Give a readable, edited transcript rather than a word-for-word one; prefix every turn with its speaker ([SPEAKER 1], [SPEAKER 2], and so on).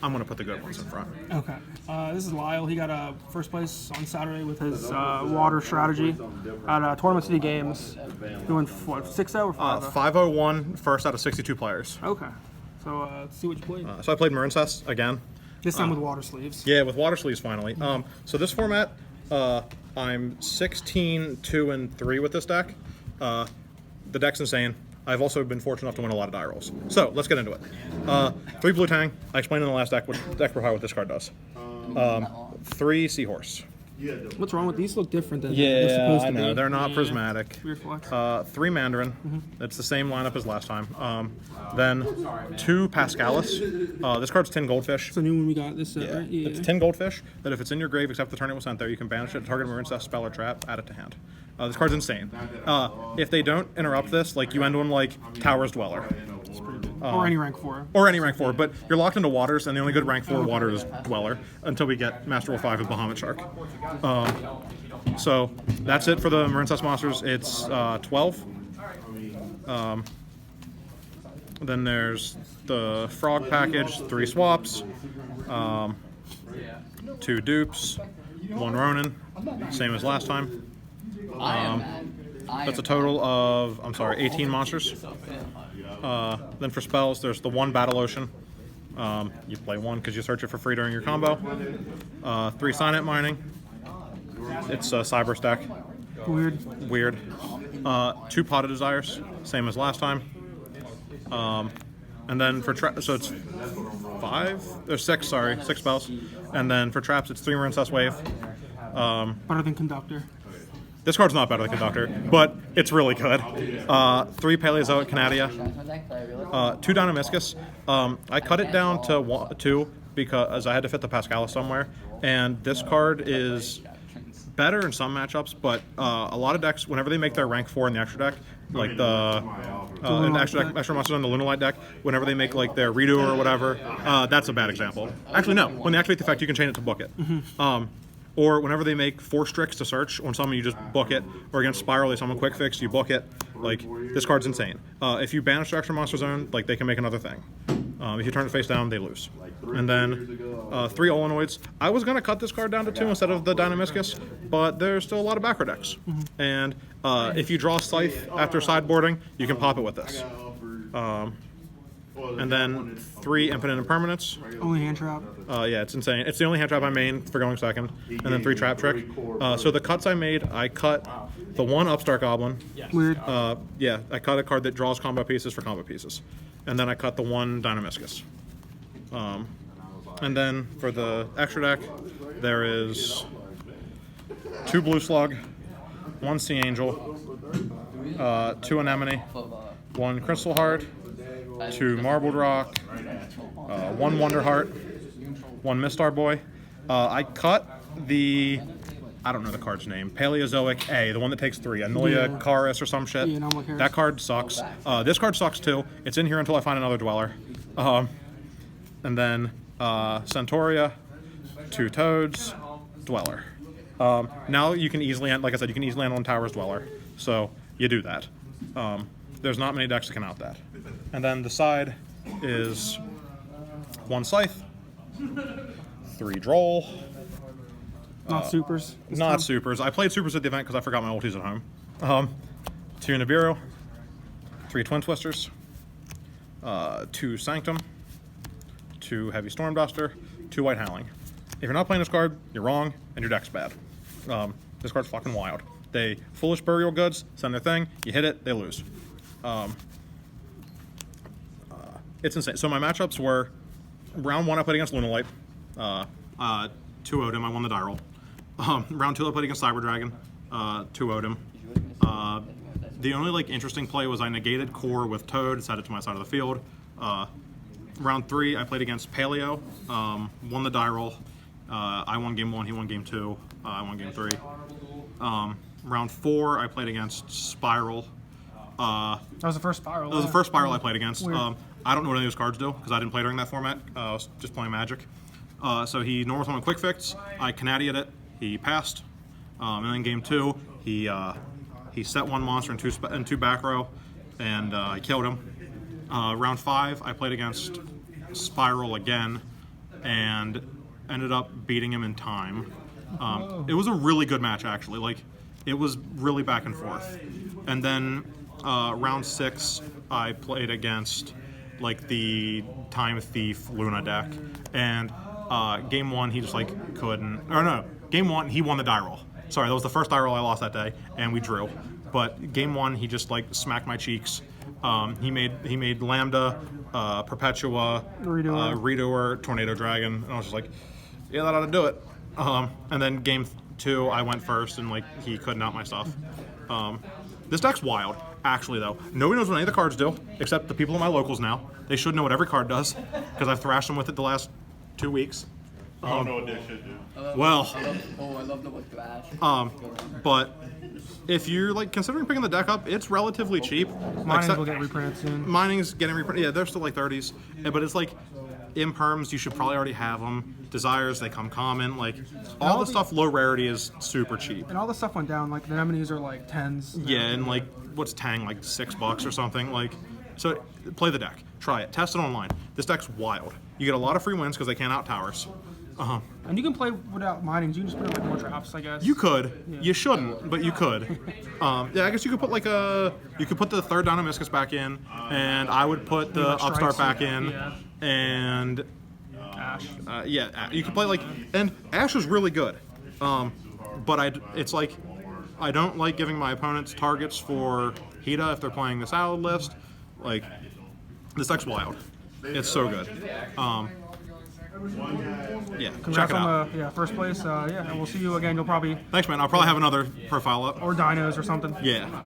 [SPEAKER 1] I'm going to put the good ones in front.
[SPEAKER 2] Okay. This is Lyle. He got first place on Saturday with his water strategy at Tournament City Games. Doing what, 6-0 or 5-0?
[SPEAKER 1] 501, first out of 62 players.
[SPEAKER 2] Okay. So let's see what you played.
[SPEAKER 1] So I played Marincess again.
[SPEAKER 2] This time with water sleeves.
[SPEAKER 1] Yeah, with water sleeves finally. So this format, I'm 16, 2, and 3 with this deck. The deck's insane. I've also been fortunate enough to win a lot of die rolls. So let's get into it. 3 Blue Tang. I explained in the last deck what this card does. 3 Seahorse.
[SPEAKER 2] What's wrong with these? Look different than they're supposed to be.
[SPEAKER 1] They're not prismatic.
[SPEAKER 2] Weird flex.
[SPEAKER 1] 3 Mandarin. It's the same lineup as last time. Then 2 Pascalis. This card's 10 Goldfish.
[SPEAKER 2] It's a new one we got this set, right? Yeah.
[SPEAKER 1] It's 10 Goldfish that if it's in your grave, except the turn it was sent there, you can banish it to target Marincess, spell, or trap, add it to hand. This card's insane. If they don't interrupt this, like you end one like Tower's Dweller.
[SPEAKER 2] Or any rank 4.
[SPEAKER 1] Or any rank 4, but you're locked into waters, and the only good rank 4 water is Dweller until we get Master Rule 5 with Bahamut Shark. So that's it for the Marincess monsters. It's 12. Then there's the Frog package, 3 swaps, 2 dupes, 1 Ronin, same as last time. That's a total of, 18 monsters. Then for spells, there's the 1 Battle Ocean. You play 1 because you search it for free during your combo. 3 Signet Mining. It's a Cyber stack. Weird. 2 Potted Desires, same as last time. And then for so it's 6 spells. And then for traps, it's 3 Marincess Wave.
[SPEAKER 2] Better than Conductor.
[SPEAKER 1] This card's not better than Conductor, but it's really good. 3 Paleozoic Canadia, 2 Dynamiscus. I cut it down to 2 because I had to fit the Pascalis somewhere, and this card is better in some matchups, but a lot of decks, whenever they make their rank 4 in the extra deck, like the extra monsters on the Lunalight deck, whenever they make like their redo or whatever, that's a bad example. Actually, no. When they activate the effect, you can change it to book it. Or whenever they make 4 Strix to search, on someone you just book it. Or against Spiral, they summon Quick Fix, you book it. Like, this card's insane. If you banish the extra monster zone, like, they can make another thing. If you turn it face down, they lose. And then 3 Olenoids. I was going to cut this card down to 2 instead of the Dynamiscus, but there's still a lot of backer decks. And if you draw Scythe after sideboarding, you can pop it with this. And then 3 Infinite Impermanence.
[SPEAKER 2] Only hand trap.
[SPEAKER 1] Yeah, it's insane. It's the only hand trap I made for going second. And then 3 Trap Trick. So the cuts I made, I cut the 1 Upstart Goblin.
[SPEAKER 2] Weird.
[SPEAKER 1] Yeah, I cut a card that draws combo pieces for combo pieces. And then I cut the 1 Dynamiscus. And then for the extra deck, there is 2 Blue Slug, 1 Sea Angel, 2 Anemone, 1 Crystal Heart, 2 Marbled Rock, 1 Wonder Heart, 1 Mistar Boy. I cut the, I don't know the card's name, Paleozoic A, the one that takes 3, Anoia Karis or some shit. That card sucks. This card sucks too. It's in here until I find another Dweller. And then Centauria, 2 Toads, Dweller. Now you can easily, like I said, you can easily end on Tower's Dweller. So you do that. There's not many decks that can out that. And then the side is 1 Scythe, 3 Droll.
[SPEAKER 2] Not supers.
[SPEAKER 1] Not supers. I played supers at the event because I forgot my ultis at home. 2 Nibiru, 3 Twin Twisters, 2 Sanctum, 2 Heavy Stormduster, 2 White Howling. If you're not playing this card, you're wrong, and your deck's bad. This card's fucking wild. They Foolish Burial Goods, send their thing, you hit it, they lose. It's insane. So my matchups were, round 1 I played against Lunalight, 2-0'd him, I won the die roll. Round 2 I played against Cyber Dragon, 2-0'd him. The only like interesting play was I negated Core with Toad, set it to my side of the field. Round 3 I played against Paleo, won the die roll. I won game 1, he won game 2, I won game 3. Round 4 I played against Spiral.
[SPEAKER 2] That was the first Spiral.
[SPEAKER 1] That was the first Spiral I played against. I don't know what any of those cards do because I didn't play during that format. I was just playing Magic. So he normal summon Quick Fix. I Canadia'd it. He passed. And then game 2, he set 1 monster in 2 back row, and I killed him. Round 5, I played against Spiral again, and ended up beating him in time. It was a really good match, actually. Like, it was really back and forth. And then round 6, I played against like the Time Thief Luna deck, and game 1 he just like couldn't. Or no, game 1 he won the die roll. Sorry, that was the first die roll I lost that day, and we drew. But game 1 he just like smacked my cheeks. He made Lambda, Perpetua, Redoer, Tornado Dragon, and I was just like, yeah, that ought to do it. And then game 2 I went first, and like he couldn't out my stuff. This deck's wild, actually, though. Nobody knows what any of the cards do, except the people in my locals now. They should know what every card does, because I've thrashed them with it the last 2 weeks.
[SPEAKER 3] I don't know what they should do.
[SPEAKER 1] Well,
[SPEAKER 4] I love the word thrash.
[SPEAKER 1] but if you're like considering picking the deck up, it's relatively cheap.
[SPEAKER 2] Mine will get reprinted soon.
[SPEAKER 1] Mining's getting reprinted. Yeah, they're still like 30s, but it's like imperms. You should probably already have them. Desires, they come common. Like all the stuff low rarity is super cheap.
[SPEAKER 2] And all the stuff went down. Like the anemones are like 10s.
[SPEAKER 1] Yeah, and like what's Tang, like $6 or something. Like, so play the deck, try it, test it online. This deck's wild. You get a lot of free wins because they can't out towers.
[SPEAKER 2] And you can play without mining. You can just put in like more traps, I guess.
[SPEAKER 1] You could. Yeah. You shouldn't, but you could. Yeah, I guess you could put like you could put the 3rd Dynamiscus back in, and I would put the Upstart back in, and
[SPEAKER 2] Ash.
[SPEAKER 1] yeah, you could play like, and Ash is really good. But it's like, I don't like giving my opponents targets for Hida if they're playing the Salad list. Like, this deck's wild. It's so good. Yeah,
[SPEAKER 2] Congrats
[SPEAKER 1] check it out.
[SPEAKER 2] on the first place. Yeah, and we'll see you again. You'll probably
[SPEAKER 1] Thanks, man. I'll probably have another profile up.
[SPEAKER 2] or dinos or something.
[SPEAKER 1] Yeah.